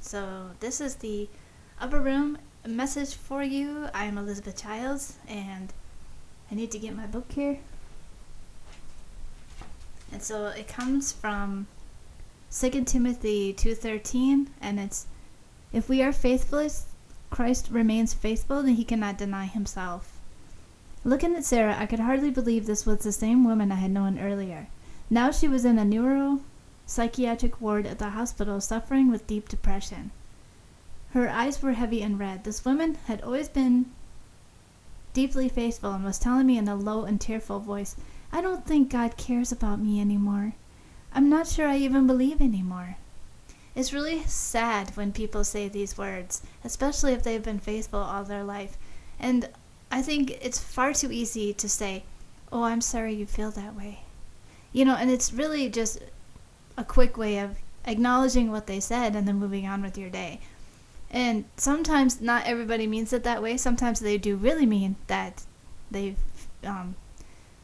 So this is the Upper Room message for you. I'm Elizabeth Childs, and I need to get my book here. And so it comes from 2 Timothy 2:13, and it's, if we are faithless, Christ remains faithful, and he cannot deny himself. Looking at Sarah, I could hardly believe this was the same woman I had known earlier. Now she was in a neuropsychiatric ward at the hospital, suffering with deep depression. Her eyes were heavy and red. This woman had always been deeply faithful and was telling me in a low and tearful voice, "I don't think God cares about me anymore. I'm not sure I even believe anymore." It's really sad when people say these words, especially if they've been faithful all their life. And I think it's far too easy to say, "Oh, I'm sorry you feel that way." And it's really just a quick way of acknowledging what they said and then moving on with your day. And sometimes not everybody means it that way. Sometimes they do really mean that they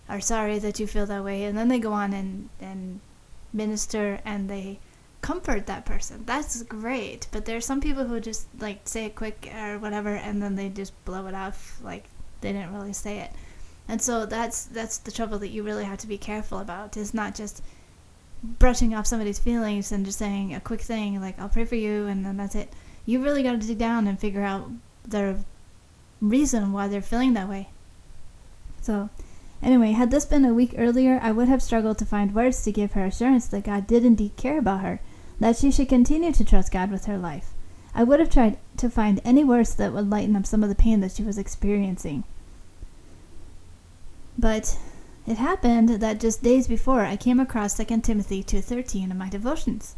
are sorry that you feel that way, and then they go on and minister and they comfort that person. That's great. But there's some people who just say it quick or whatever, and then they just blow it off like they didn't really say it. And so that's the trouble that you really have to be careful about, is not just brushing off somebody's feelings and just saying a quick thing like, "I'll pray for you," and then that's it. You really got to dig down and figure out the reason why they're feeling that way. So anyway, had this been a week earlier, I would have struggled to find words to give her assurance that God did indeed care about her, that she should continue to trust God with her life. I would have tried to find any words that would lighten up some of the pain that she was experiencing. But it happened that just days before, I came across 2 Timothy 2:13 in my devotions.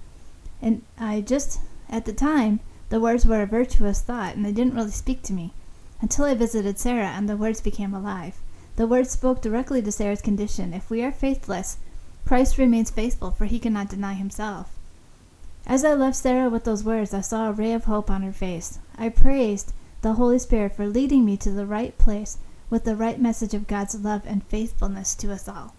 And at the time, the words were a virtuous thought, and they didn't really speak to me, until I visited Sarah and the words became alive. The words spoke directly to Sarah's condition. If we are faithless, Christ remains faithful, for he cannot deny himself. As I left Sarah with those words, I saw a ray of hope on her face. I praised the Holy Spirit for leading me to the right place with the right message of God's love and faithfulness to us all.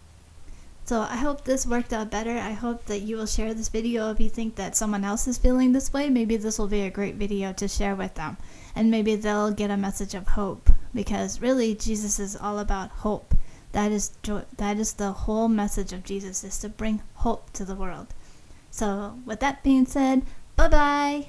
So I hope this worked out better. I hope that you will share this video if you think that someone else is feeling this way. Maybe this will be a great video to share with them, and maybe they'll get a message of hope, because really Jesus is all about hope. That is the whole message of Jesus, is to bring hope to the world. So with that being said, bye-bye.